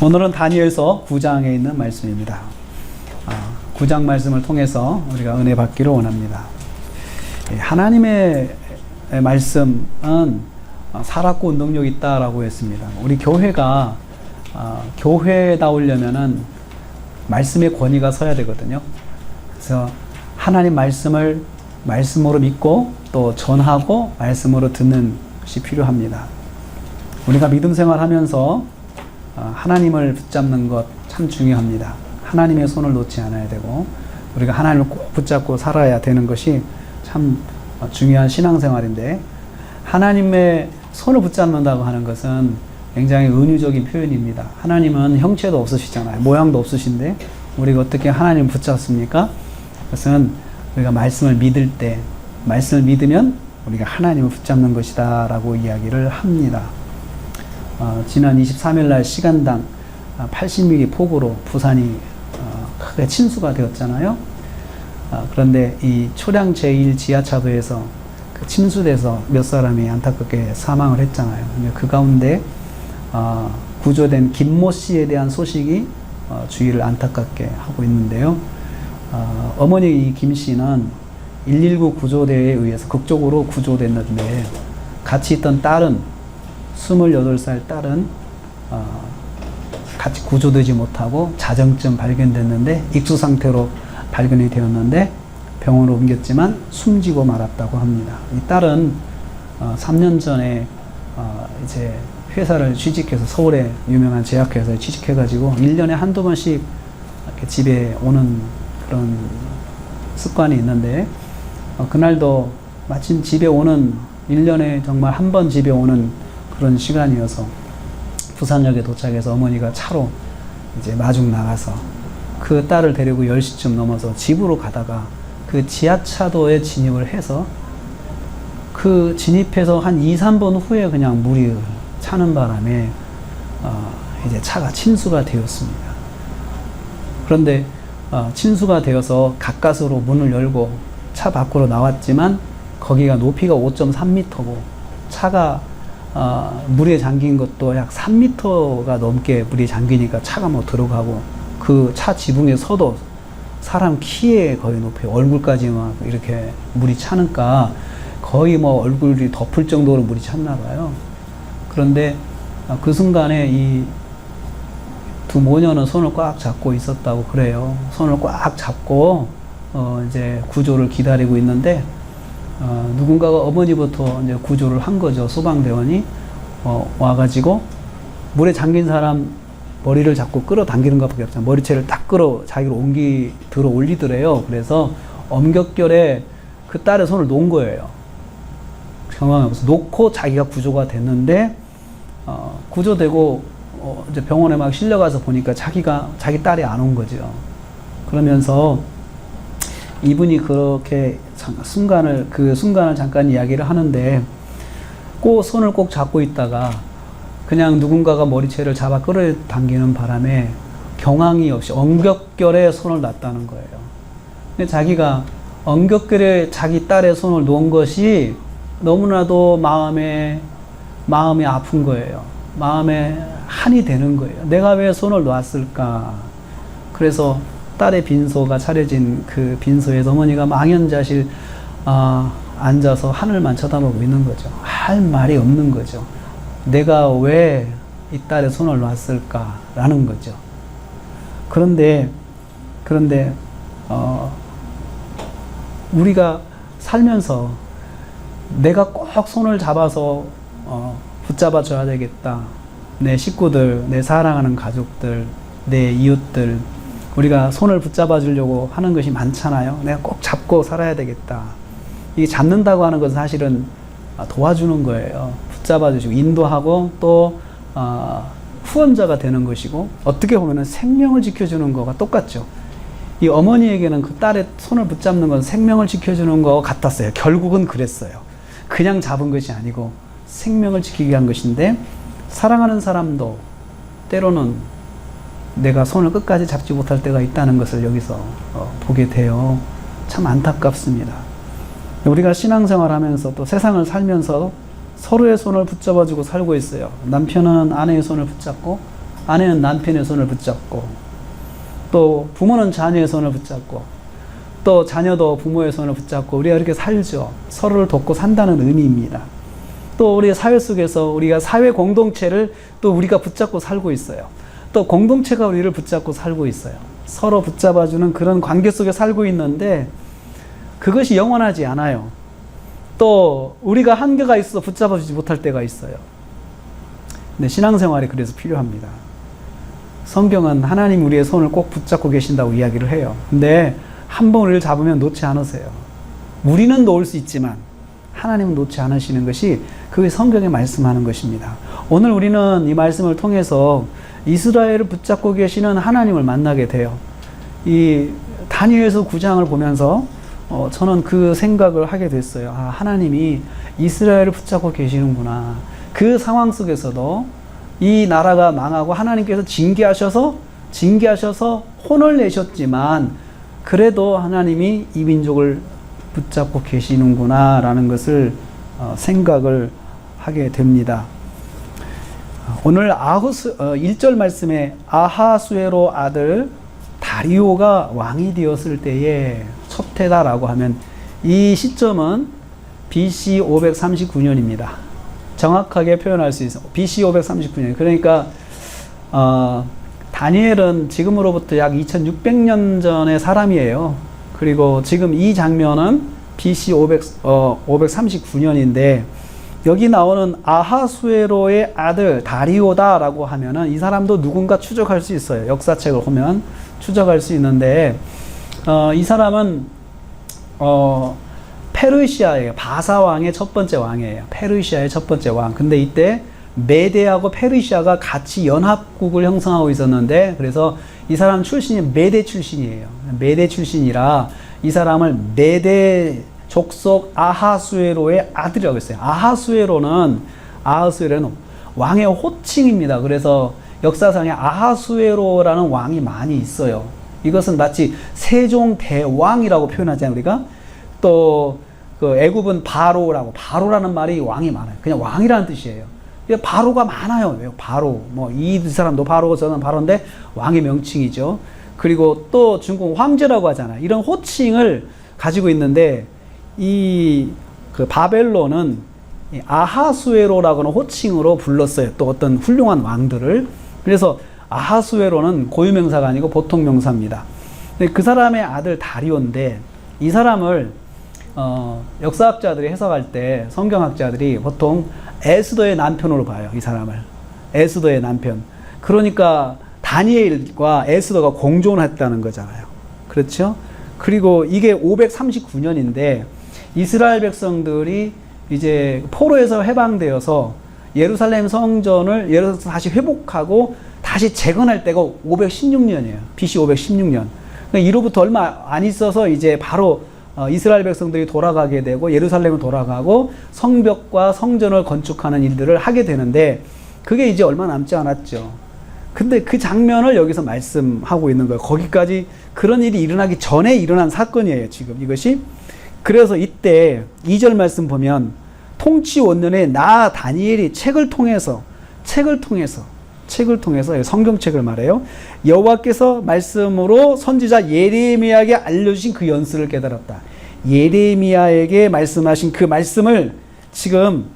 오늘은 다니엘서 9장에 있는 말씀입니다. 9장 말씀을 통해서 우리가 은혜 받기를 원합니다. 하나님의 말씀은 살았고 운동력이 있다라고 했습니다. 우리 교회가 교회다우려면은 말씀의 권위가 서야 되거든요. 그래서 하나님 말씀을 말씀으로 믿고 또 전하고 말씀으로 듣는 것이 필요합니다. 우리가 믿음 생활하면서 하나님을 붙잡는 것 참 중요합니다. 하나님의 손을 놓지 않아야 되고 우리가 하나님을 꼭 붙잡고 살아야 되는 것이 참 중요한 신앙생활인데, 하나님의 손을 붙잡는다고 하는 것은 굉장히 은유적인 표현입니다. 하나님은 형체도 없으시잖아요. 모양도 없으신데 우리가 어떻게 하나님을 붙잡습니까? 그것은 우리가 말씀을 믿을 때, 말씀을 믿으면 우리가 하나님을 붙잡는 것이다 라고 이야기를 합니다. 지난 23일 날 시간당 80mm 폭우로 부산이 크게 침수가 되었잖아요. 그런데 이 초량 제1 지하차도에서 그 침수돼서 몇 사람이 안타깝게 사망을 했잖아요. 그 가운데 구조된 김모 씨에 대한 소식이 주위를 안타깝게 하고 있는데요. 어머니 이 김 씨는 119 구조대에 의해서 극적으로 구조됐는데, 같이 있던 딸은 28살 딸은 같이 구조되지 못하고 자정쯤 발견됐는데 익수 상태로 발견이 되었는데 병원으로 옮겼지만 숨지고 말았다고 합니다. 이 딸은 3년 전에 이제 회사를 취직해서 서울의 유명한 제약회사에 취직해가지고 1년에 한두 번씩 이렇게 집에 오는 그런 습관이 있는데, 그날도 마침 집에 오는 1년에 정말 한 번 집에 오는 그런 시간이어서 부산역에 도착해서 어머니가 차로 이제 마중 나가서 그 딸을 데리고 10시쯤 넘어서 집으로 가다가 그 지하차도에 진입을 해서 그 진입해서 한 2, 3분 후에 그냥 물이 차는 바람에 이제 차가 침수가 되었습니다. 그런데 침수가 되어서 가까스로 문을 열고 차 밖으로 나왔지만 거기가 높이가 5.3m고 차가 물에 잠긴 것도 약 3m가 넘게 물이 잠기니까 차가 뭐 들어가고, 그 차 지붕에 서도 사람 키에 거의 높이 얼굴까지 막 이렇게 물이 차니까 거의 뭐 얼굴이 덮을 정도로 물이 찼나 봐요. 그런데 그 순간에 이 두 모녀는 손을 꽉 잡고 있었다고 그래요. 손을 꽉 잡고 이제 구조를 기다리고 있는데 누군가가 어머니부터 이제 구조를 한 거죠. 소방대원이 와가지고 물에 잠긴 사람 머리를 잡고 끌어당기는 것밖에 없잖아요. 머리채를 딱 자기로 들어 올리더래요. 그래서 엄격결에 그 딸의 손을 놓은 거예요. 경황하면서 놓고 자기가 구조가 됐는데 구조되고 이제 병원에 막 실려가서 보니까 자기 딸이 안 온 거죠. 그러면서 이분이 그렇게 그 순간을 잠깐 이야기를 하는데, 손을 꼭 잡고 있다가 그냥 누군가가 머리채를 잡아 끌어당기는 바람에 경황이 없이 엄격결에 손을 놨다는 거예요. 근데 자기가 엄격결에 자기 딸의 손을 놓은 것이 너무나도 마음이 아픈 거예요. 마음에 한이 되는 거예요. 내가 왜 손을 놨을까? 그래서 딸의 빈소가 차려진 그 빈소에서 어머니가 망연자실 앉아서 하늘만 쳐다보고 있는 거죠. 할 말이 없는 거죠. 내가 왜 이 딸의 손을 놨을까라는 거죠. 그런데 우리가 살면서 내가 꼭 손을 잡아서 붙잡아 줘야 되겠다. 내 식구들, 내 사랑하는 가족들, 내 이웃들, 우리가 손을 붙잡아 주려고 하는 것이 많잖아요. 내가 꼭 잡고 살아야 되겠다. 이게 잡는다고 하는 것은 사실은 도와주는 거예요. 붙잡아 주시고 인도하고 또 후원자가 되는 것이고, 어떻게 보면 생명을 지켜주는 거가 똑같죠. 이 어머니에게는 그 딸의 손을 붙잡는 건 생명을 지켜주는 거 같았어요. 결국은 그랬어요. 그냥 잡은 것이 아니고 생명을 지키기 위한 것인데, 사랑하는 사람도 때로는 내가 손을 끝까지 잡지 못할 때가 있다는 것을 여기서 보게 돼요. 참 안타깝습니다. 우리가 신앙생활 하면서 또 세상을 살면서 서로의 손을 붙잡아주고 살고 있어요. 남편은 아내의 손을 붙잡고 아내는 남편의 손을 붙잡고, 또 부모는 자녀의 손을 붙잡고, 또 자녀도 부모의 손을 붙잡고 우리가 이렇게 살죠. 서로를 돕고 산다는 의미입니다. 또 우리 사회 속에서 우리가 사회 공동체를 또 우리가 붙잡고 살고 있어요. 또 공동체가 우리를 붙잡고 살고 있어요. 서로 붙잡아주는 그런 관계 속에 살고 있는데 그것이 영원하지 않아요. 또 우리가 한계가 있어서 붙잡아주지 못할 때가 있어요. 근데 신앙생활이 그래서 필요합니다. 성경은 하나님 우리의 손을 꼭 붙잡고 계신다고 이야기를 해요. 근데 한 번 우리를 잡으면 놓지 않으세요. 우리는 놓을 수 있지만 하나님은 놓지 않으시는 것이 그게 성경에 말씀하는 것입니다. 오늘 우리는 이 말씀을 통해서 이스라엘을 붙잡고 계시는 하나님을 만나게 돼요. 이 다니엘서 9장을 보면서 저는 그 생각을 하게 됐어요. 아, 하나님이 이스라엘을 붙잡고 계시는구나. 그 상황 속에서도 이 나라가 망하고 하나님께서 징계하셔서 혼을 내셨지만 그래도 하나님이 이 민족을 붙잡고 계시는구나 라는 것을 생각을 하게 됩니다. 오늘 1절 말씀에 아하수에로 아들 다리오가 왕이 되었을 때의 첫 해다라고 하면 이 시점은 BC 539년입니다. 정확하게 표현할 수 있어요. BC 539년. 그러니까 다니엘은 지금으로부터 약 2600년 전의 사람이에요. 그리고 지금 이 장면은 BC 539년인데 여기 나오는 아하수에로의 아들 다리오다라고 하면은 이 사람도 누군가 추적할 수 있어요. 역사책을 보면 추적할 수 있는데 이 사람은 페르시아의 바사왕의 첫 번째 왕이에요. 페르시아의 첫 번째 왕. 근데 이때 메데하고 페르시아가 같이 연합국을 형성하고 있었는데 그래서 이 사람 출신이 메데 출신이에요. 메데 출신이라 이 사람을 메데 족속 아하수에로의 아들이라고 했어요. 아하수에로는 왕의 호칭입니다. 그래서 역사상에 아하수에로라는 왕이 많이 있어요. 이것은 마치 세종대왕이라고 표현하잖아요. 우리가 또 그 애굽은 바로라는 말이 왕이 많아요. 그냥 왕이라는 뜻이에요. 바로가 많아요. 왜 바로? 이 사람도 바로고 저는 바로인데 왕의 명칭이죠. 그리고 또 중국 황제라고 하잖아요. 이런 호칭을 가지고 있는데 그 바벨론은 아하수에로라고는 호칭으로 불렀어요. 또 어떤 훌륭한 왕들을. 그래서 아하수에로는 고유명사가 아니고 보통 명사입니다. 그 사람의 아들 다리오인데 이 사람을 역사학자들이 해석할 때 성경학자들이 보통 에스더의 남편으로 봐요. 이 사람을. 에스더의 남편. 그러니까 다니엘과 에스더가 공존을 했다는 거잖아요. 그렇죠? 그리고 이게 539년인데 이스라엘 백성들이 이제 포로에서 해방되어서 예루살렘 성전을 다시 회복하고 다시 재건할 때가 516년이에요. BC 516년. 그러니까 이로부터 얼마 안 있어서 이제 바로 이스라엘 백성들이 돌아가게 되고 예루살렘을 돌아가고 성벽과 성전을 건축하는 일들을 하게 되는데 그게 이제 얼마 남지 않았죠. 근데 그 장면을 여기서 말씀하고 있는 거예요. 거기까지 그런 일이 일어나기 전에 일어난 사건이에요. 지금 이것이. 그래서 이때 2절 말씀 보면 통치 원년에 나 다니엘이 책을 통해서 성경책을 말해요. 여호와께서 말씀으로 선지자 예레미야에게 알려주신 그 연수를 깨달았다. 예레미야에게 말씀하신 그 말씀을 지금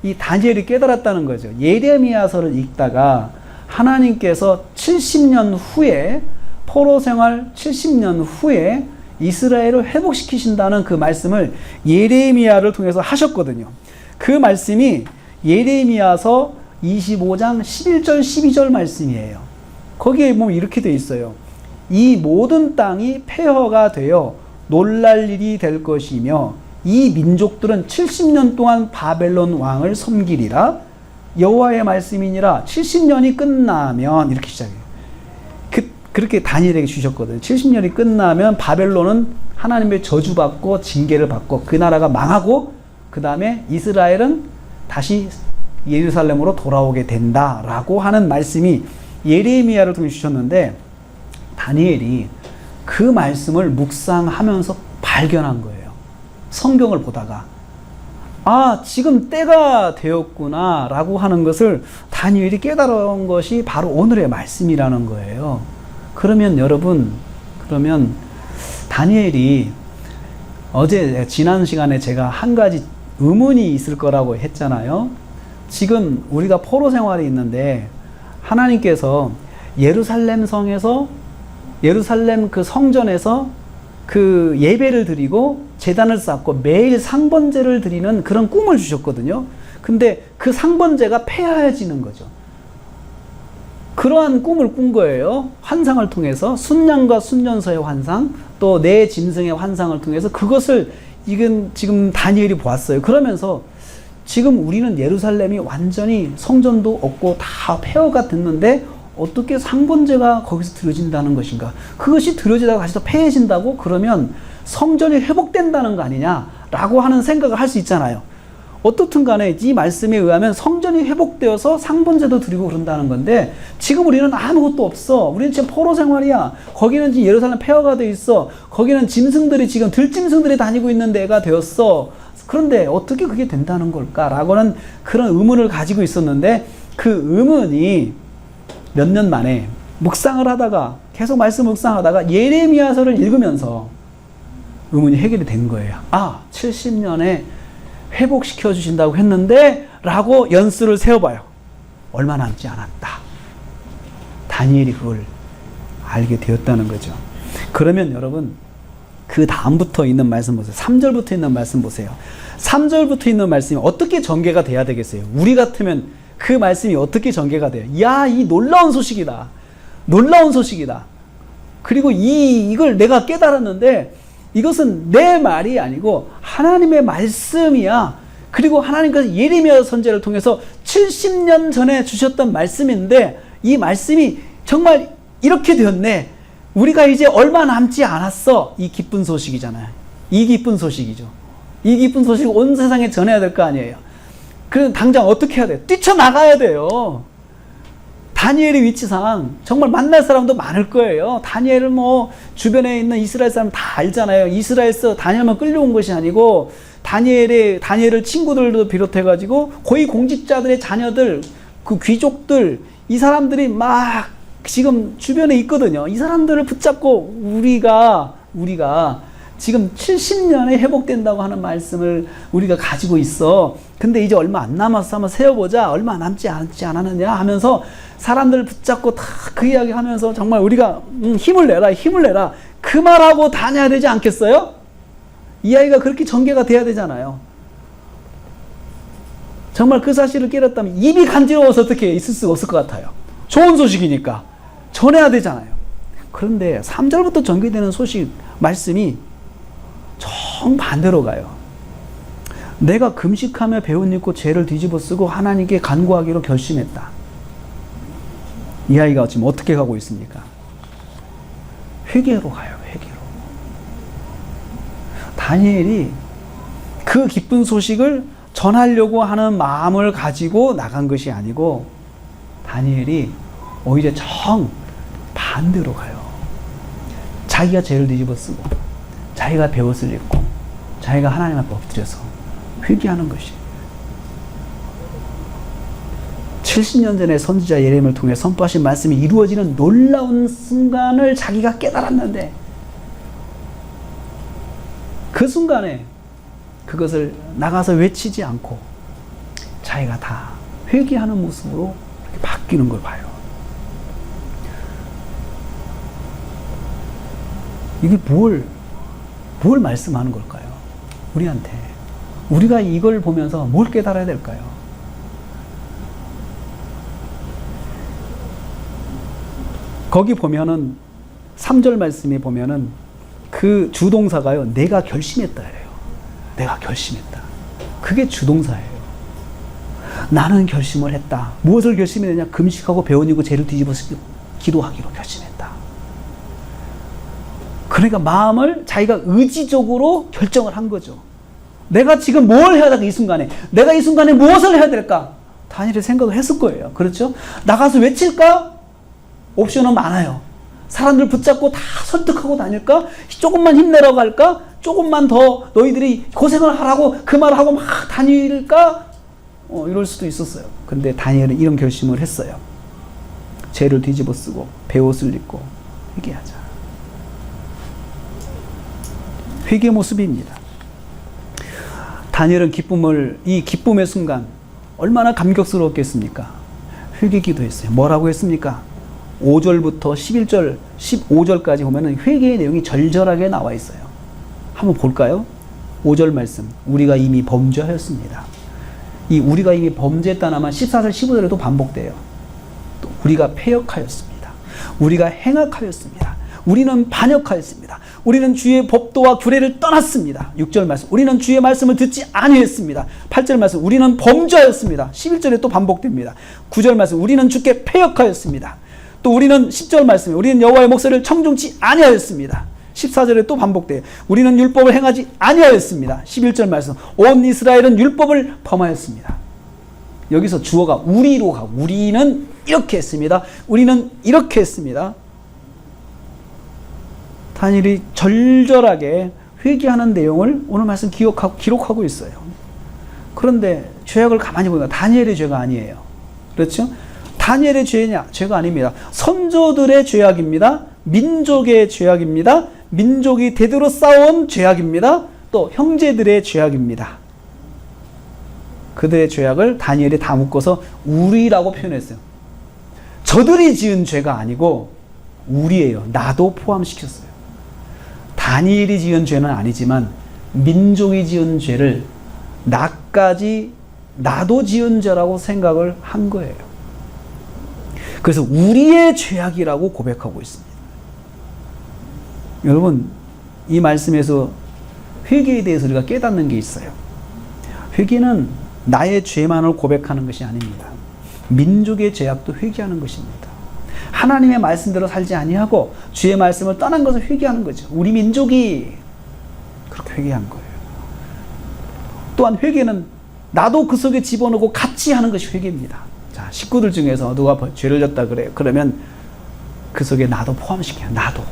이 다니엘이 깨달았다는 거죠. 예레미야서를 읽다가 하나님께서 70년 후에 포로 생활 70년 후에 이스라엘을 회복시키신다는 그 말씀을 예레미야를 통해서 하셨거든요. 그 말씀이 예레미야서 25장 11절 12절 말씀이에요. 거기에 보면 이렇게 되어 있어요. 이 모든 땅이 폐허가 되어 놀랄 일이 될 것이며 이 민족들은 70년 동안 바벨론 왕을 섬기리라. 여호와의 말씀이니라. 70년이 끝나면 이렇게 시작해요. 그렇게 다니엘에게 주셨거든요. 70년이 끝나면 바벨론은 하나님의 저주받고 징계를 받고 그 나라가 망하고 그 다음에 이스라엘은 다시 예루살렘으로 돌아오게 된다라고 하는 말씀이 예레미야를 통해 주셨는데 다니엘이 그 말씀을 묵상하면서 발견한 거예요. 성경을 보다가 아, 지금 때가 되었구나 라고 하는 것을 다니엘이 깨달은 것이 바로 오늘의 말씀이라는 거예요. 그러면 여러분, 그러면 다니엘이 어제 지난 시간에 제가 한 가지 의문이 있을 거라고 했잖아요. 지금 우리가 포로 생활이 있는데 하나님께서 예루살렘 성에서, 예루살렘 그 성전에서 그 예배를 드리고 제단을 쌓고 매일 상번제를 드리는 그런 꿈을 주셨거든요. 근데 그 상번제가 폐하해지는 거죠. 그러한 꿈을 꾼 거예요. 환상을 통해서 순양과 순년서의 환상, 또 내 짐승의 환상을 통해서 그것을 지금 다니엘이 보았어요. 그러면서 지금 우리는 예루살렘이 완전히 성전도 없고 다 폐허가 됐는데 어떻게 상번제가 거기서 드려진다는 것인가? 그것이 드려지다가 다시 또 폐해진다고? 그러면 성전이 회복된다는 거 아니냐라고 하는 생각을 할 수 있잖아요. 어떻든 간에 이 말씀에 의하면 성전이 회복되어서 상번제도 드리고 그런다는 건데 지금 우리는 아무것도 없어. 우리는 지금 포로 생활이야. 거기는 지금 예루살렘 폐허가 돼 있어. 거기는 짐승들이 지금 들짐승들이 다니고 있는 데가 되었어. 그런데 어떻게 그게 된다는 걸까라고는 그런 의문을 가지고 있었는데 그 의문이 몇 년 만에 묵상을 하다가 계속 말씀 묵상하다가 예레미야서를 읽으면서 의문이 해결이 된 거예요. 아, 70년에 회복시켜 주신다고 했는데 라고 연수를 세워봐요. 얼마 남지 않았다. 다니엘이 그걸 알게 되었다는 거죠. 그러면 여러분 그 다음부터 있는 말씀 보세요. 3절부터 있는 말씀 보세요. 3절부터 있는 말씀이 어떻게 전개가 돼야 되겠어요? 우리 같으면 그 말씀이 어떻게 전개가 돼요? 야, 이 놀라운 소식이다. 놀라운 소식이다. 그리고 이걸 내가 깨달았는데 이것은 내 말이 아니고 하나님의 말씀이야. 그리고 하나님께서 예레미야 선지자를 통해서 70년 전에 주셨던 말씀인데 이 말씀이 정말 이렇게 되었네. 우리가 이제 얼마 남지 않았어. 이 기쁜 소식이잖아요. 이 기쁜 소식이죠. 이 기쁜 소식을 온 세상에 전해야 될 거 아니에요. 그럼 당장 어떻게 해야 돼요? 뛰쳐나가야 돼요. 다니엘의 위치상 정말 만날 사람도 많을 거예요. 다니엘을 뭐 주변에 있는 이스라엘 사람 다 알잖아요. 이스라엘에서 다니엘만 끌려온 것이 아니고 다니엘을 친구들도 비롯해가지고 고위 공직자들의 자녀들, 그 귀족들, 이 사람들이 막 지금 주변에 있거든요. 이 사람들을 붙잡고 우리가 지금 70년에 회복된다고 하는 말씀을 우리가 가지고 있어. 근데 이제 얼마 안 남았어. 한번 세어보자. 얼마 남지 않았느냐 하면서 사람들을 붙잡고 다 그 이야기 하면서 정말 우리가 힘을 내라. 그 말하고 다녀야 되지 않겠어요? 이야기가 그렇게 전개가 돼야 되잖아요. 정말 그 사실을 깨닫다면 입이 간지러워서 어떻게 있을 수가 없을 것 같아요. 좋은 소식이니까 전해야 되잖아요. 그런데 3절부터 전개되는 소식, 말씀이 정반대로 가요. 내가 금식하며 배옷 입고 죄를 뒤집어 쓰고 하나님께 간구하기로 결심했다. 이 아이가 지금 어떻게 가고 있습니까? 회개로 가요. 회개로. 다니엘이 그 기쁜 소식을 전하려고 하는 마음을 가지고 나간 것이 아니고 다니엘이 오히려 정반대로 가요. 자기가 죄를 뒤집어 쓰고 자기가 배옷을 입고 자기가 하나님 앞에 엎드려서 회개하는 것이 70년 전에 선지자 예레미야를 통해 선포하신 말씀이 이루어지는 놀라운 순간을 자기가 깨달았는데 그 순간에 그것을 나가서 외치지 않고 자기가 다 회개하는 모습으로 이렇게 바뀌는 걸 봐요. 이게 뭘 말씀하는 걸까요? 우리한테. 우리가 이걸 보면서 뭘 깨달아야 될까요? 거기 보면은 3절 말씀에 보면은 그 주동사가요. 내가 결심했다예요. 내가 결심했다. 그게 주동사예요. 나는 결심을 했다. 무엇을 결심했느냐? 금식하고 배옷 입고 죄를 뒤집어쓰고 기도하기로 결심했다. 그러니까 마음을 자기가 의지적으로 결정을 한 거죠. 내가 지금 뭘 해야 될까? 이 순간에. 내가 이 순간에 무엇을 해야 될까? 다니엘이 생각을 했을 거예요. 그렇죠? 나가서 외칠까? 옵션은 많아요. 사람들 붙잡고 다 설득하고 다닐까? 조금만 힘내라고 할까? 조금만 더 너희들이 고생을 하라고 그 말을 하고 막 다닐까? 이럴 수도 있었어요. 근데 다니엘은 이런 결심을 했어요. 죄를 뒤집어 쓰고 베옷을 입고 회개하자. 회개 모습입니다. 다니엘은 이 기쁨의 순간 얼마나 감격스러웠겠습니까? 회개 기도했어요. 뭐라고 했습니까? 5절부터 11절, 15절까지 보면은 회개의 내용이 절절하게 나와 있어요. 한번 볼까요? 5절 말씀. 우리가 이미 범죄하였습니다. 이 우리가 이미 범죄했다는 말 14절, 15절에도 반복돼요. 또 우리가 패역하였습니다. 우리가 행악하였습니다. 우리는 반역하였습니다. 우리는 주의 법도와 규례를 떠났습니다. 6절 말씀. 우리는 주의 말씀을 듣지 아니했습니다. 8절 말씀. 우리는 범죄하였습니다. 11절에 또 반복됩니다. 9절 말씀. 우리는 주께 패역하였습니다. 또 우리는 10절 말씀. 우리는 여호와의 목소리를 청중치 아니하였습니다. 14절에 또 반복돼요. 우리는 율법을 행하지 아니하였습니다. 11절 말씀. 온 이스라엘은 율법을 범하였습니다. 여기서 주어가 우리로 가고 우리는 이렇게 했습니다. 우리는 이렇게 했습니다. 다니엘이 절절하게 회개하는 내용을 오늘 말씀 기록하고 있어요. 그런데 죄악을 가만히 보니까 다니엘의 죄가 아니에요. 그렇죠? 다니엘의 죄가 아닙니다. 선조들의 죄악입니다. 민족의 죄악입니다. 민족이 대대로 쌓아온 죄악입니다. 또 형제들의 죄악입니다. 그들의 죄악을 다니엘이 다 묶어서 우리라고 표현했어요. 저들이 지은 죄가 아니고 우리예요. 나도 포함시켰어요. 다니엘이 지은 죄는 아니지만 민족이 지은 죄를 나도 지은 죄라고 생각을 한 거예요. 그래서 우리의 죄악이라고 고백하고 있습니다. 여러분, 이 말씀에서 회개에 대해서 우리가 깨닫는 게 있어요. 회개는 나의 죄만을 고백하는 것이 아닙니다. 민족의 죄악도 회개하는 것입니다. 하나님의 말씀대로 살지 아니하고 주의 말씀을 떠난 것을 회개하는 거죠. 우리 민족이 그렇게 회개한 거예요. 또한 회개는 나도 그 속에 집어넣고 같이 하는 것이 회개입니다. 자, 식구들 중에서 누가 죄를 졌다 그래요. 그러면 그 속에 나도 포함시켜요. 나도.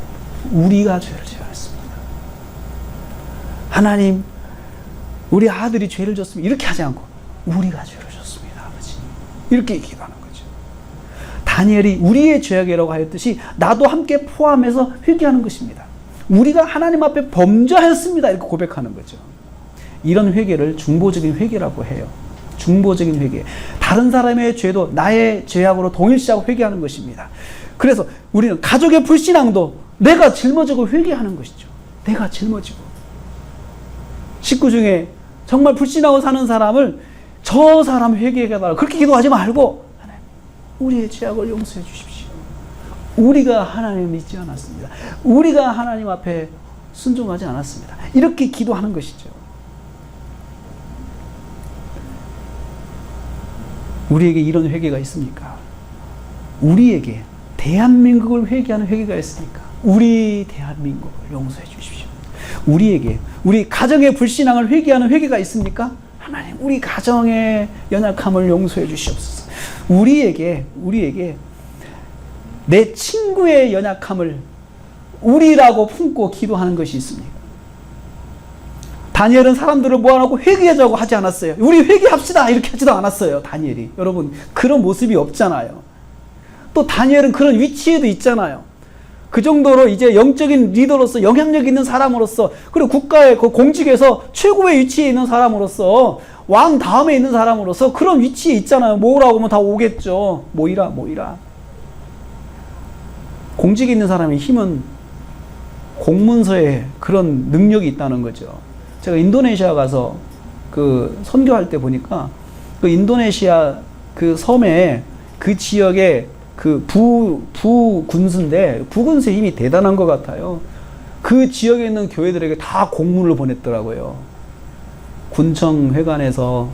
우리가 죄를 지었습니다. 하나님, 우리 아들이 죄를 졌으면 이렇게 하지 않고 우리가 죄를 졌습니다, 아버지. 이렇게 기도하는 거죠. 다니엘이 우리의 죄악이라고 하였듯이 나도 함께 포함해서 회개하는 것입니다. 우리가 하나님 앞에 범죄하였습니다, 이렇게 고백하는 거죠. 이런 회개를 중보적인 회개라고 해요. 중보적인 회개. 다른 사람의 죄도 나의 죄악으로 동일시하고 회개하는 것입니다. 그래서 우리는 가족의 불신앙도 내가 짊어지고 회개하는 것이죠. 내가 짊어지고. 식구 중에 정말 불신하고 사는 사람을 저 사람 회개해달라고 그렇게 기도하지 말고 하나님, 우리의 죄악을 용서해 주십시오. 우리가 하나님을 믿지 않았습니다. 우리가 하나님 앞에 순종하지 않았습니다. 이렇게 기도하는 것이죠. 우리에게 이런 회개가 있습니까? 우리에게 대한민국을 회개하는 회개가 있으니까 우리 대한민국을 용서해 주십시오. 우리에게 우리 가정의 불신앙을 회개하는 회개가 있습니까? 하나님, 우리 가정의 연약함을 용서해 주시옵소서. 우리에게 내 친구의 연약함을 우리라고 품고 기도하는 것이 있습니까? 다니엘은 사람들을 모아놓고 회개하자고 하지 않았어요. 우리 회개합시다 이렇게 하지도 않았어요. 다니엘이. 여러분, 그런 모습이 없잖아요. 또 다니엘은 그런 위치에도 있잖아요. 그 정도로 이제 영적인 리더로서 영향력 있는 사람으로서, 그리고 국가의 그 공직에서 최고의 위치에 있는 사람으로서, 왕 다음에 있는 사람으로서 그런 위치에 있잖아요. 모으라고 하면 다 오겠죠. 모이라. 공직에 있는 사람의 힘은 공문서에 그런 능력이 있다는 거죠. 제가 인도네시아 가서 그 선교할 때 보니까 그 인도네시아 그 섬에 그 지역에 그 부군수인데 부군수의 힘이 대단한 것 같아요. 그 지역에 있는 교회들에게 다 공문을 보냈더라고요. 군청 회관에서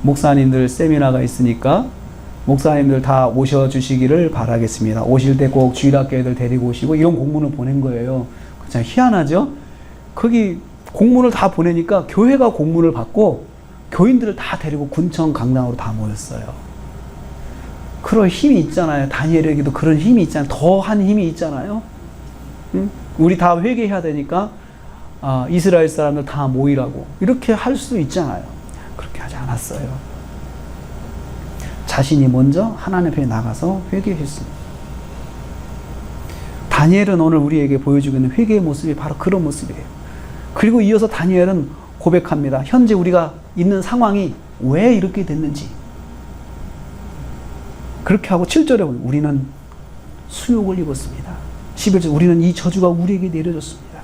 목사님들 세미나가 있으니까 목사님들 다 오셔주시기를 바라겠습니다. 오실 때 꼭 주일학교애들 데리고 오시고, 이런 공문을 보낸 거예요. 참 희한하죠? 거기 공문을 다 보내니까 교회가 공문을 받고 교인들을 다 데리고 군청 강당으로 다 모였어요. 그런 힘이 있잖아요. 다니엘에게도 그런 힘이 있잖아요. 더한 힘이 있잖아요. 응? 우리 다 회개해야 되니까 이스라엘 사람들 다 모이라고 이렇게 할 수도 있잖아요. 그렇게 하지 않았어요. 자신이 먼저 하나님 앞에 나가서 회개했습니다. 다니엘은 오늘 우리에게 보여주고 있는 회개의 모습이 바로 그런 모습이에요. 그리고 이어서 다니엘은 고백합니다. 현재 우리가 있는 상황이 왜 이렇게 됐는지. 그렇게 하고 7절에 보면 우리는 수욕을 입었습니다. 11절 우리는 이 저주가 우리에게 내려졌습니다.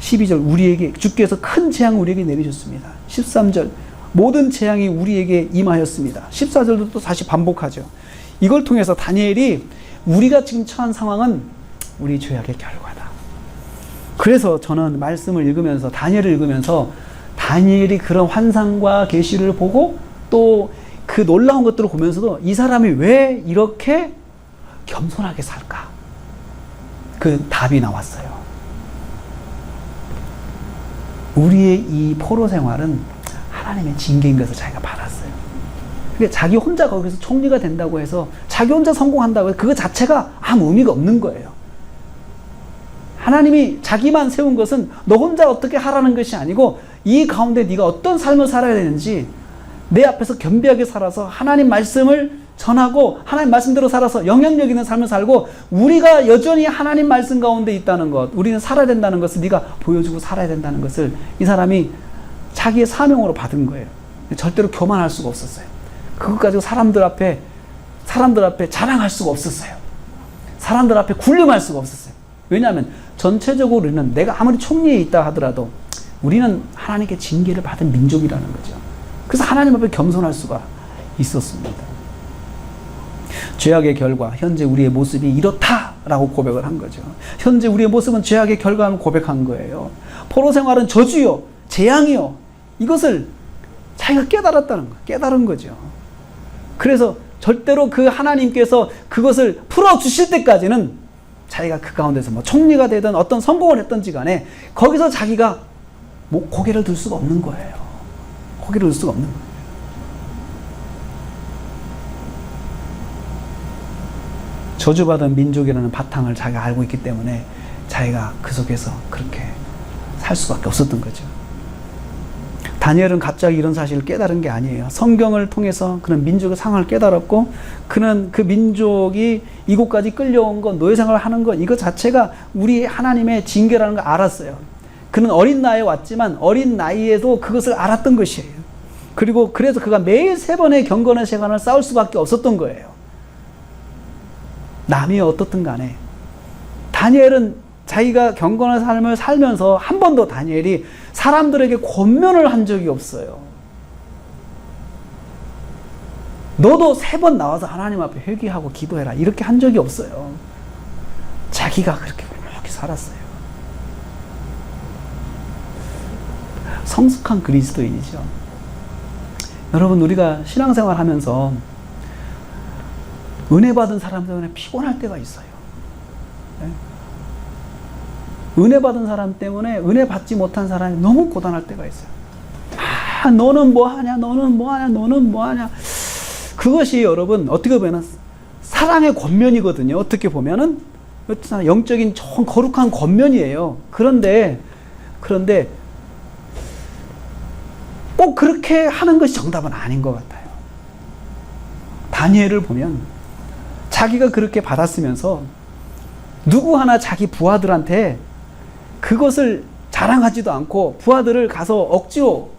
12절 우리에게 주께서 큰 재앙을 우리에게 내리셨습니다. 13절 모든 재앙이 우리에게 임하였습니다. 14절도 또 다시 반복하죠. 이걸 통해서 다니엘이 우리가 지금 처한 상황은 우리 죄악의 결과다. 그래서 저는 말씀을 읽으면서 다니엘을 읽으면서 다니엘이 그런 환상과 계시를 보고 또 그 놀라운 것들을 보면서도 이 사람이 왜 이렇게 겸손하게 살까? 그 답이 나왔어요. 우리의 이 포로 생활은 하나님의 징계인 것을 자기가 받았어요. 그러니까 자기 혼자 거기서 총리가 된다고 해서 자기 혼자 성공한다고 해서 그거 자체가 아무 의미가 없는 거예요. 하나님이 자기만 세운 것은 너 혼자 어떻게 하라는 것이 아니고 이 가운데 네가 어떤 삶을 살아야 되는지 내 앞에서 겸비하게 살아서 하나님 말씀을 전하고 하나님 말씀대로 살아서 영향력 있는 삶을 살고 우리가 여전히 하나님 말씀 가운데 있다는 것, 우리는 살아야 된다는 것을 네가 보여주고 살아야 된다는 것을 이 사람이 자기의 사명으로 받은 거예요. 절대로 교만할 수가 없었어요. 그것 가지고 사람들 앞에 자랑할 수가 없었어요. 사람들 앞에 군림할 수가 없었어요. 왜냐하면 전체적으로는 내가 아무리 총리에 있다 하더라도 우리는 하나님께 징계를 받은 민족이라는 거죠. 그래서 하나님 앞에 겸손할 수가 있었습니다. 죄악의 결과, 현재 우리의 모습이 이렇다라고 고백을 한 거죠. 현재 우리의 모습은 죄악의 결과를 고백한 거예요. 포로 생활은 저주요, 재앙이요. 이것을 자기가 깨달은 거죠. 그래서 절대로 그 하나님께서 그것을 풀어주실 때까지는 자기가 그 가운데서 뭐 총리가 되든 어떤 성공을 했든지 간에 거기서 자기가 뭐 고개를 들 수가 없는 거예요. 고개를 들 수가 없는 거예요. 저주받은 민족이라는 바탕을 자기가 알고 있기 때문에 자기가 그 속에서 그렇게 살 수밖에 없었던 거죠. 다니엘은 갑자기 이런 사실을 깨달은 게 아니에요. 성경을 통해서 그런 민족의 상황을 깨달았고 그는 그 민족이 이곳까지 끌려온 것, 노예생활을 하는 것 이것 자체가 우리 하나님의 징계라는 걸 알았어요. 그는 어린 나이에 왔지만 어린 나이에도 그것을 알았던 것이에요. 그리고 그래서 그가 매일 3번의 경건의 시간을 싸울 수밖에 없었던 거예요. 남이 어떻든 간에 다니엘은 자기가 경건한 삶을 살면서 한 번도 다니엘이 사람들에게 권면을 한 적이 없어요. 너도 3번 나와서 하나님 앞에 회개하고 기도해라 이렇게 한 적이 없어요. 자기가 그렇게 살았어요. 성숙한 그리스도인이죠. 여러분 우리가 신앙생활 하면서 은혜 받은 사람 때문에 피곤할 때가 있어요. 은혜 받은 사람 때문에 은혜 받지 못한 사람이 너무 고단할 때가 있어요. 아, 너는 뭐하냐, 너는 뭐하냐, 너는 뭐하냐. 그것이 여러분 어떻게 보면 사랑의 권면이거든요. 어떻게 보면은 영적인 좋은 거룩한 권면이에요. 그런데 꼭 그렇게 하는 것이 정답은 아닌 것 같아요. 다니엘을 보면 자기가 그렇게 받았으면서 누구 하나 자기 부하들한테 그것을 자랑하지도 않고 부하들을 가서 억지로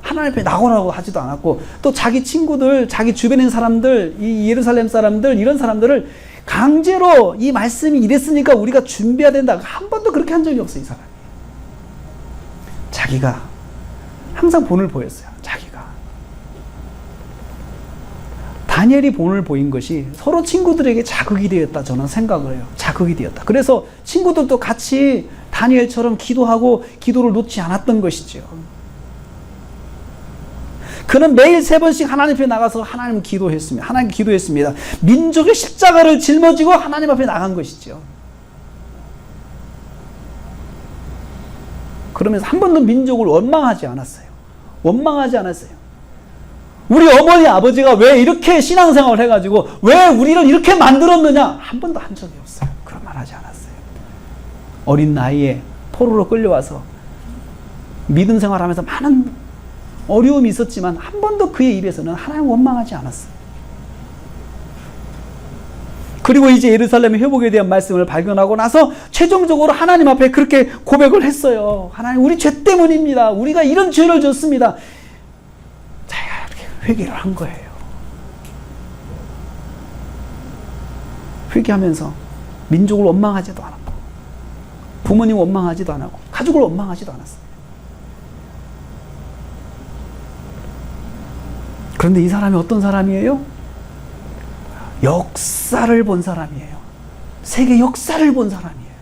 하나님 앞에 나오라고 하지도 않았고 또 자기 친구들, 자기 주변에 있는 사람들, 이 예루살렘 사람들 이런 사람들을 강제로 이 말씀이 이랬으니까 우리가 준비해야 된다. 한 번도 그렇게 한 적이 없어요. 이 사람이. 자기가 항상 본을 보였어요. 자기가. 다니엘이 본을 보인 것이 서로 친구들에게 자극이 되었다. 저는 생각을 해요. 자극이 되었다. 그래서 친구들도 같이 다니엘처럼 기도하고 기도를 놓지 않았던 것이죠. 그는 매일 3번씩 하나님 앞에 나가서 하나님 기도했습니다. 하나님 기도했습니다. 민족의 십자가를 짊어지고 하나님 앞에 나간 것이죠. 그러면서 한 번도 민족을 원망하지 않았어요. 원망하지 않았어요. 우리 어머니 아버지가 왜 이렇게 신앙생활을 해가지고 왜 우리를 이렇게 만들었느냐 한 번도 한 적이 없어요. 그런 말 하지 않았어요. 어린 나이에 포로로 끌려와서 믿음 생활하면서 많은 어려움이 있었지만 한 번도 그의 입에서는 하나님 원망하지 않았어요. 그리고 이제 예루살렘의 회복에 대한 말씀을 발견하고 나서 최종적으로 하나님 앞에 그렇게 고백을 했어요. 하나님, 우리 죄 때문입니다. 우리가 이런 죄를 졌습니다. 자기가 이렇게 회개를 한 거예요. 회개하면서 민족을 원망하지도 않았고, 부모님 원망하지도 않았고, 가족을 원망하지도 않았어요. 그런데 이 사람이 어떤 사람이에요? 역사를 본 사람이에요. 세계 역사를 본 사람이에요.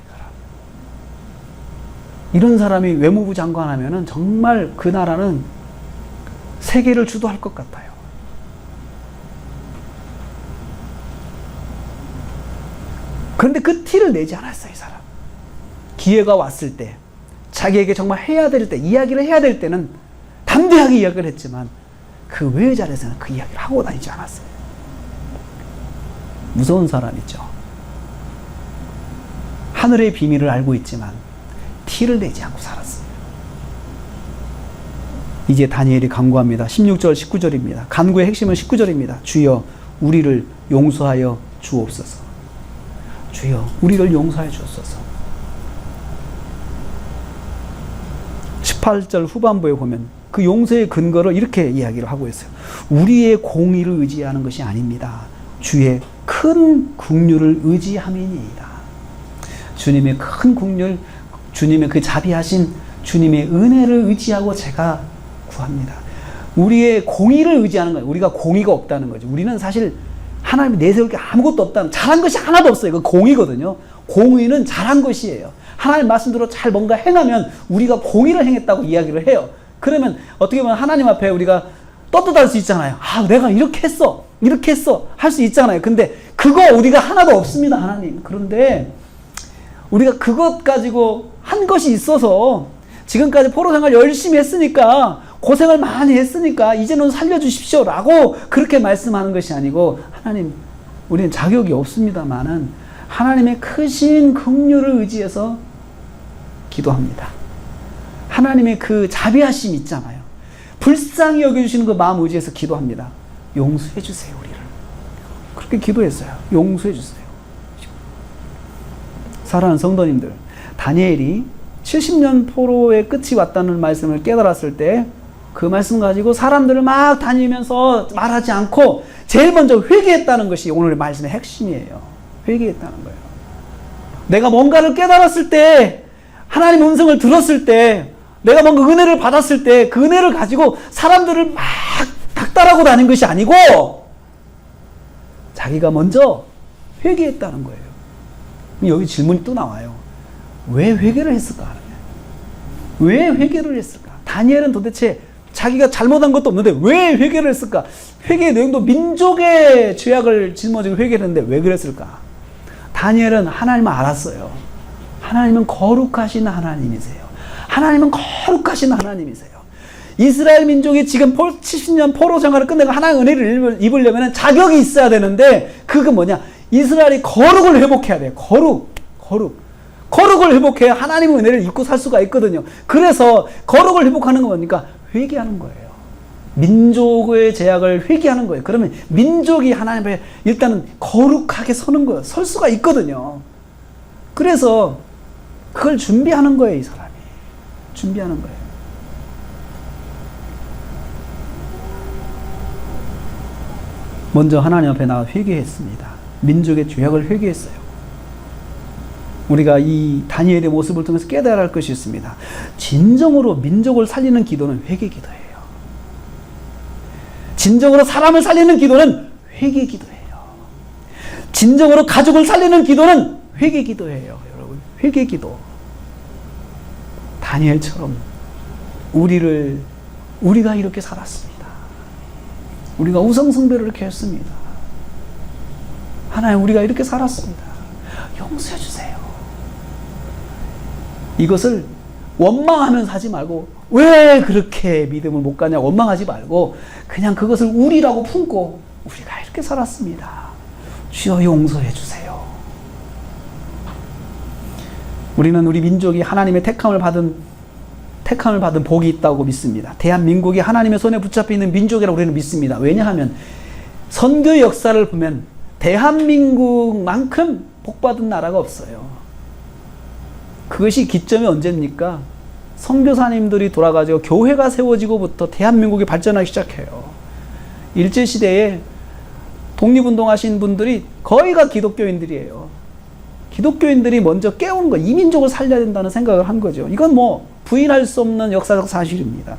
이런 사람이 외무부 장관 하면은 정말 그 나라는 세계를 주도할 것 같아요. 그런데 그 티를 내지 않았어요, 이 사람. 기회가 왔을 때, 자기에게 정말 해야 될 때, 이야기를 해야 될 때는 담대하게 이야기를 했지만 그 외의 자리에서는 그 이야기를 하고 다니지 않았어요. 무서운 사람이죠. 하늘의 비밀을 알고 있지만 티를 내지 않고 살았어요. 이제 다니엘이 간구합니다. 16절 19절입니다. 간구의 핵심은 19절입니다. 주여 우리를 용서하여 주옵소서. 주여 우리를 용서하여 주옵소서. 18절 후반부에 보면 그 용서의 근거를 이렇게 이야기를 하고 있어요. 우리의 공의를 의지하는 것이 아닙니다. 주의 큰 긍휼을 의지함이니이다. 주님의 큰 긍휼, 주님의 그 자비하신 주님의 은혜를 의지하고 제가 구합니다. 우리의 공의를 의지하는 거예요. 우리가 공의가 없다는 거죠. 우리는 사실 하나님이 내세울 게 아무것도 없다는, 잘한 것이 하나도 없어요. 그 공의거든요. 공의는 잘한 것이에요. 하나님 말씀대로 잘 뭔가 행하면 우리가 공의를 행했다고 이야기를 해요. 그러면 어떻게 보면 하나님 앞에 우리가 떳떳할 수 있잖아요. 아, 내가 이렇게 했어. 이렇게 했어. 할 수 있잖아요. 근데 그거 우리가 하나도 없습니다, 하나님. 그런데 우리가 그것 가지고 한 것이 있어서 지금까지 포로 생활 열심히 했으니까, 고생을 많이 했으니까 이제는 살려주십시오 라고 그렇게 말씀하는 것이 아니고, 하나님, 우리는 자격이 없습니다만은 하나님의 크신 긍휼을 의지해서 기도합니다. 하나님의 그 자비하심 있잖아요. 불쌍히 여겨주시는 그 마음 의지해서 기도합니다. 용서해 주세요, 우리를. 그렇게 기도했어요. 용서해 주세요. 사랑하는 성도님들, 다니엘이 70년 포로의 끝이 왔다는 말씀을 깨달았을 때 그 말씀 가지고 사람들을 막 다니면서 말하지 않고 제일 먼저 회개했다는 것이 오늘의 말씀의 핵심이에요. 회개했다는 거예요. 내가 뭔가를 깨달았을 때, 하나님 음성을 들었을 때, 내가 뭔가 은혜를 받았을 때 그 은혜를 가지고 사람들을 막 닥달하고 다닌 것이 아니고 자기가 먼저 회개했다는 거예요. 여기 질문이 또 나와요. 왜 회개를 했을까? 왜 회개를 했을까? 다니엘은 도대체 자기가 잘못한 것도 없는데 왜 회개를 했을까? 회개의 내용도 민족의 죄악을 짊어지고 회개를 했는데 왜 그랬을까? 다니엘은 하나님을 알았어요. 하나님은 거룩하신 하나님이세요. 하나님은 거룩하신 하나님이세요. 이스라엘 민족이 지금 70년 포로 생활을 끝내고 하나님의 은혜를 입으려면 자격이 있어야 되는데, 그게 뭐냐? 이스라엘이 거룩을 회복해야 돼요. 거룩을 회복해야 하나님의 은혜를 입고 살 수가 있거든요. 그래서 거룩을 회복하는 건 뭡니까? 회개하는 거예요. 민족의 제약을 회개하는 거예요. 그러면 민족이 하나님 앞에 일단은 거룩하게 서는 거예요. 설 수가 있거든요. 그래서 그걸 준비하는 거예요, 이 사람이. 준비하는 거예요. 먼저 하나님 앞에 나가 회개했습니다. 민족의 죄악을 회개했어요. 우리가 이 다니엘의 모습을 통해서 깨달아야 할 것이 있습니다. 진정으로 민족을 살리는 기도는 회개 기도예요. 진정으로 사람을 살리는 기도는 회개 기도예요. 진정으로 가족을 살리는 기도는 회개 기도예요. 여러분, 회개 기도. 다니엘처럼 우리가 이렇게 살았습니다. 우리가 우상숭배를 이렇게 했습니다. 하나님, 우리가 이렇게 살았습니다. 용서해 주세요. 이것을 원망하면서 하지 말고, 왜 그렇게 믿음을 못 가냐 원망하지 말고 그냥 그것을 우리라고 품고, 우리가 이렇게 살았습니다. 주여 용서해 주세요. 우리는 우리 민족이 하나님의 택함을 받은 택함을 받은 복이 있다고 믿습니다. 대한민국이 하나님의 손에 붙잡혀 있는 민족이라고 우리는 믿습니다. 왜냐하면 선교 역사를 보면 대한민국만큼 복받은 나라가 없어요. 그것이 기점이 언제입니까? 선교사님들이 돌아가지고 교회가 세워지고부터 대한민국이 발전하기 시작해요. 일제시대에 독립운동하신 분들이 거의가 기독교인들이에요. 기독교인들이 먼저 깨운 거, 이민족을 살려야 된다는 생각을 한 거죠. 이건 뭐 부인할 수 없는 역사적 사실입니다.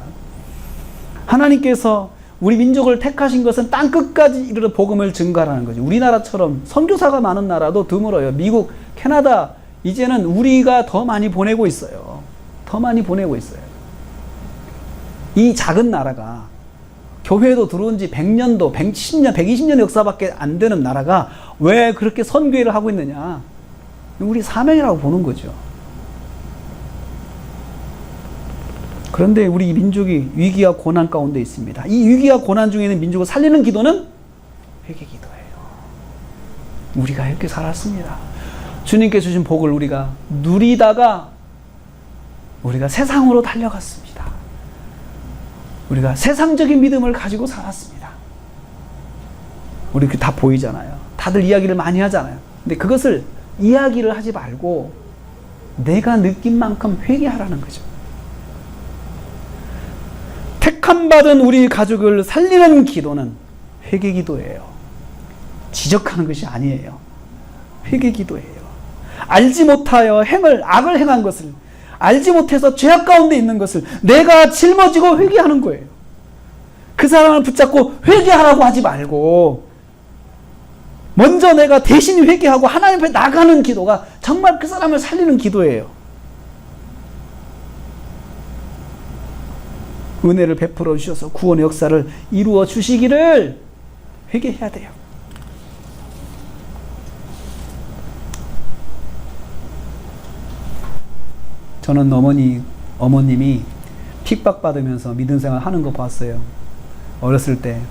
하나님께서 우리 민족을 택하신 것은 땅 끝까지 이르러 복음을 증가하라는 거죠. 우리나라처럼 선교사가 많은 나라도 드물어요. 미국, 캐나다, 이제는 우리가 더 많이 보내고 있어요. 더 많이 보내고 있어요. 이 작은 나라가 교회도 들어온 지 100년도, 110년, 120년 역사밖에 안 되는 나라가 왜 그렇게 선교회를 하고 있느냐? 우리 사명이라고 보는 거죠. 그런데 우리 민족이 위기와 고난 가운데 있습니다. 이 위기와 고난 중에 있는 민족을 살리는 기도는 회개 기도예요. 우리가 이렇게 살았습니다. 주님께 주신 복을 우리가 누리다가 우리가 세상으로 달려갔습니다. 우리가 세상적인 믿음을 가지고 살았습니다. 우리 다 보이잖아요. 다들 이야기를 많이 하잖아요. 근데 그것을 이야기를 하지 말고 내가 느낀 만큼 회개하라는 거죠. 택함받은 우리 가족을 살리는 기도는 회개 기도예요. 지적하는 것이 아니에요. 회개 기도예요. 알지 못하여 악을 행한 것을, 알지 못해서 죄악 가운데 있는 것을 내가 짊어지고 회개하는 거예요. 그 사람을 붙잡고 회개하라고 하지 말고 먼저 내가 대신 회개하고 하나님 앞에 나가는 기도가 정말 그 사람을 살리는 기도예요. 은혜를 베풀어 주셔서 구원의 역사를 이루어 주시기를 회개해야 돼요. 저는 어머님이 핍박받으면서 믿음 생활 하는 거 봤어요. 어렸을 때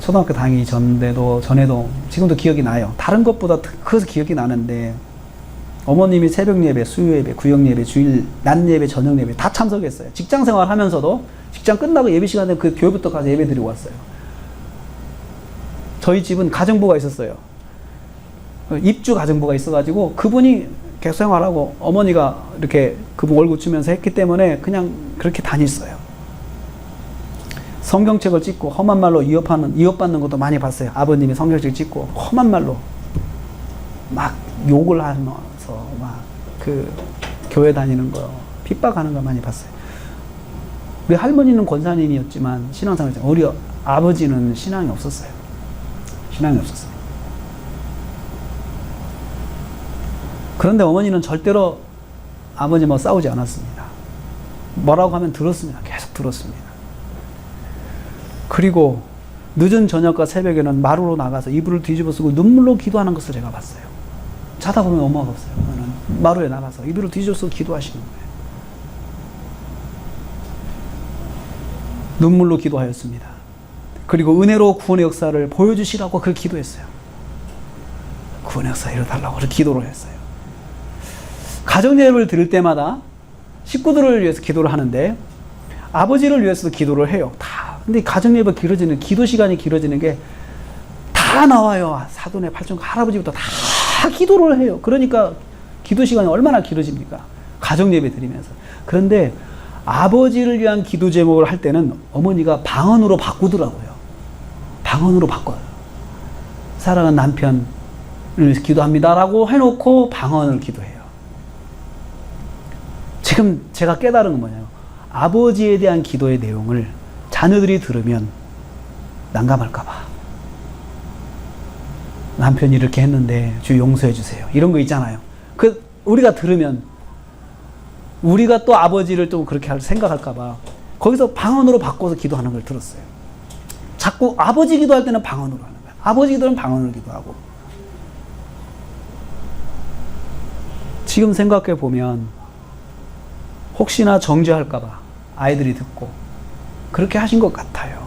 초등학교 다니기 전에도 지금도 기억이 나요. 다른 것보다 그것이 기억이 나는데 어머님이 새벽 예배, 수요 예배, 구역 예배, 주일 낮 예배, 저녁 예배 다 참석했어요. 직장 생활 하면서도 직장 끝나고 예배 시간에 그 교회부터 가서 예배 드리고 왔어요. 저희 집은 가정부가 있었어요. 입주 가정부가 있어가지고 그분이 계속 생활하고 어머니가 이렇게 그분 월급 주면서 했기 때문에 그냥 그렇게 다녔어요. 성경책을 찍고 험한 말로 위협받는 것도 많이 봤어요. 아버님이 성경책 찍고 험한 말로 막 욕을 하면서 막 그 교회 다니는 거 핍박하는 걸 많이 봤어요. 우리 할머니는 권사님이었지만 신앙생활 우리 아버지는 신앙이 없었어요. 그런데 어머니는 절대로 아버지와 싸우지 않았습니다. 뭐라고 하면 들었습니다. 계속 들었습니다. 그리고 늦은 저녁과 새벽에는 마루로 나가서 이불을 뒤집어 쓰고 눈물로 기도하는 것을 제가 봤어요. 자다 보면 엄마가 없어요. 그러면 마루에 나가서 이불을 뒤집어 쓰고 기도하시는 거예요. 눈물로 기도하였습니다. 그리고 은혜로 구원의 역사를 보여주시라고 그걸 기도했어요. 구원의 역사 이뤄달라고 그렇게 기도를 했어요. 가정 예배를 드릴 때마다 식구들을 위해서 기도를 하는데 아버지를 위해서도 기도를 해요. 다. 근데 가정 예배 길어지는 기도 시간이 길어지는 게 다 나와요. 사돈의 팔촌 할아버지부터 다 기도를 해요. 그러니까 기도 시간이 얼마나 길어집니까? 가정 예배 드리면서. 그런데 아버지를 위한 기도 제목을 할 때는 어머니가 방언으로 바꾸더라고요. 방언으로 바꿔요. 사랑하는 남편을 기도합니다라고 해놓고 방언을 기도해요. 지금 제가 깨달은 건 뭐냐면 아버지에 대한 기도의 내용을 자녀들이 들으면 난감할까봐 남편이 이렇게 했는데 주 용서해 주세요. 이런 거 있잖아요. 우리가 들으면 우리가 또 아버지를 또 그렇게 생각할까봐 거기서 방언으로 바꿔서 기도하는 걸 들었어요. 자꾸 아버지 기도할 때는 방언으로 하는 거예요. 아버지 기도는 방언으로 기도하고. 지금 생각해 보면 혹시나 정죄할까봐 아이들이 듣고 그렇게 하신 것 같아요.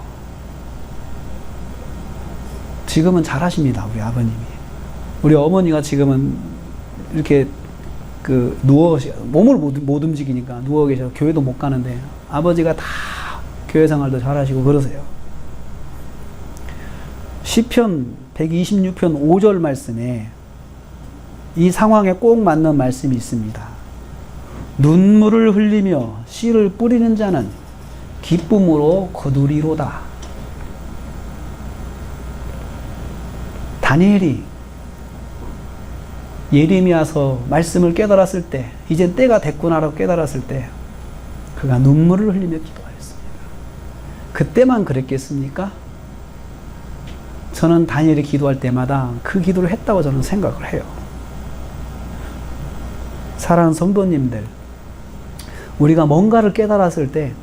지금은 잘하십니다. 우리 아버님이. 우리 어머니가 지금은 이렇게 몸을 못 움직이니까 누워 계셔. 교회도 못 가는데 아버지가 다 교회 생활도 잘하시고 그러세요. 시편 126편 5절 말씀에 이 상황에 꼭 맞는 말씀이 있습니다. 눈물을 흘리며 씨를 뿌리는 자는 기쁨으로 거두리로다. 다니엘이 예레미야서 말씀을 깨달았을 때, 이제 때가 됐구나라고 깨달았을 때 그가 눈물을 흘리며 기도하였습니다. 그때만 그랬겠습니까? 저는 다니엘이 기도할 때마다 그 기도를 했다고 저는 생각을 해요. 사랑하는 성도님들, 우리가 뭔가를 깨달았을 때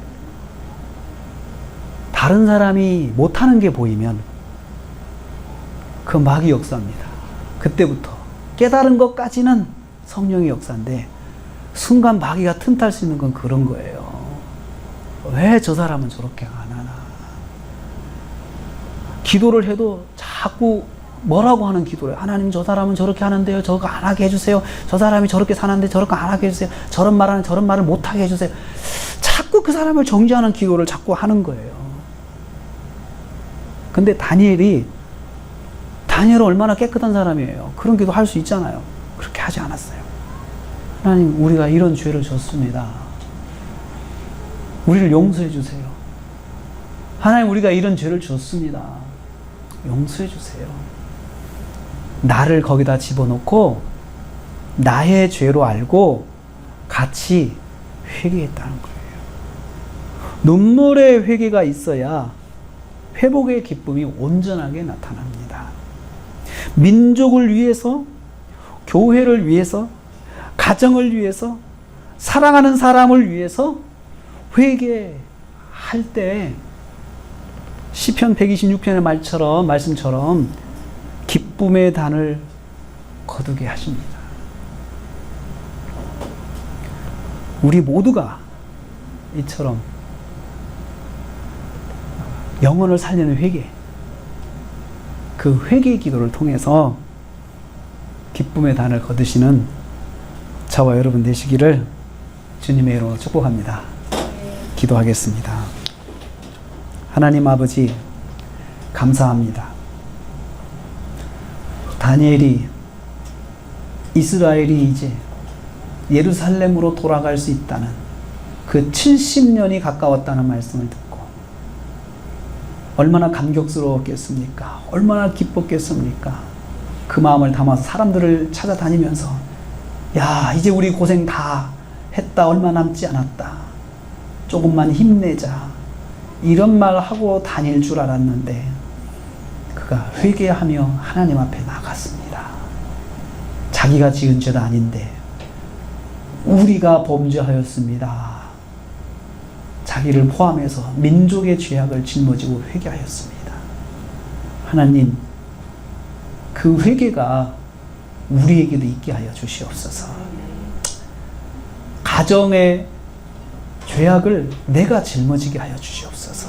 다른 사람이 못하는 게 보이면 그 마귀 역사입니다. 그때부터 깨달은 것까지는 성령의 역사인데 순간 마귀가 틈탈 수 있는 건 그런 거예요. 왜 저 사람은 저렇게 안 하나? 기도를 해도 자꾸 뭐라고 하는 기도를, 하나님 저 사람은 저렇게 하는데요, 저거 안 하게 해주세요. 저 사람이 저렇게 사는데 저렇게 안 하게 해주세요. 저런 말을 못 하게 해주세요. 자꾸 그 사람을 정죄하는 기도를 자꾸 하는 거예요. 근데 다니엘은 얼마나 깨끗한 사람이에요. 그런 기도 할 수 있잖아요. 그렇게 하지 않았어요. 하나님, 우리가 이런 죄를 졌습니다. 우리를 용서해 주세요. 하나님, 우리가 이런 죄를 졌습니다. 용서해 주세요. 나를 거기다 집어넣고 나의 죄로 알고 같이 회개했다는 거예요. 눈물의 회개가 있어야 회복의 기쁨이 온전하게 나타납니다. 민족을 위해서, 교회를 위해서, 가정을 위해서, 사랑하는 사람을 위해서 회개할 때 시편 126편의 말씀처럼 기쁨의 단을 거두게 하십니다. 우리 모두가 이처럼 영혼을 살리는 회개, 그 회개의 기도를 통해서 기쁨의 단을 거두시는 저와 여러분 되시기를 주님의 이름으로 축복합니다. 기도하겠습니다. 하나님 아버지, 감사합니다. 다니엘이, 이스라엘이 이제 예루살렘으로 돌아갈 수 있다는 그 70년이 가까웠다는 말씀을 듣고 얼마나 감격스러웠겠습니까? 얼마나 기뻤겠습니까? 그 마음을 담아서 사람들을 찾아다니면서, 야, 이제 우리 고생 다 했다. 얼마 남지 않았다. 조금만 힘내자. 이런 말 하고 다닐 줄 알았는데 그가 회개하며 하나님 앞에 나갔습니다. 자기가 지은 죄도 아닌데 우리가 범죄하였습니다. 자기를 포함해서 민족의 죄악을 짊어지고 회개하였습니다. 하나님, 그 회개가 우리에게도 있게 하여 주시옵소서. 가정의 죄악을 내가 짊어지게 하여 주시옵소서.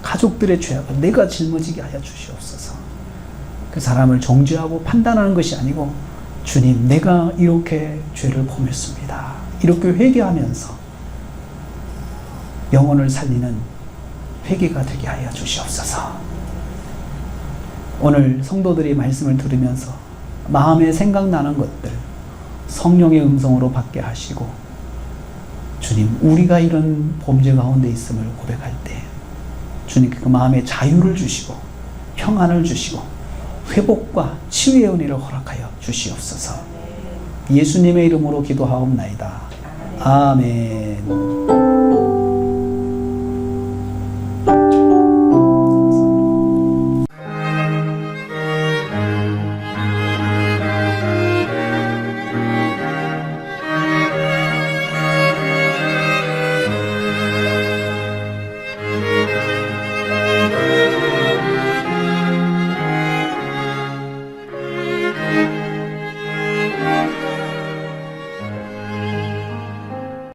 가족들의 죄악을 내가 짊어지게 하여 주시옵소서. 그 사람을 정죄하고 판단하는 것이 아니고, 주님, 내가 이렇게 죄를 범했습니다. 이렇게 회개하면서 영혼을 살리는 회개가 되게 하여 주시옵소서. 오늘 성도들이 말씀을 들으면서 마음에 생각나는 것들 성령의 음성으로 받게 하시고, 주님, 우리가 이런 범죄 가운데 있음을 고백할 때 주님 그 마음에 자유를 주시고 평안을 주시고 회복과 치유의 은혜를 허락하여 주시옵소서. 예수님의 이름으로 기도하옵나이다. 아멘.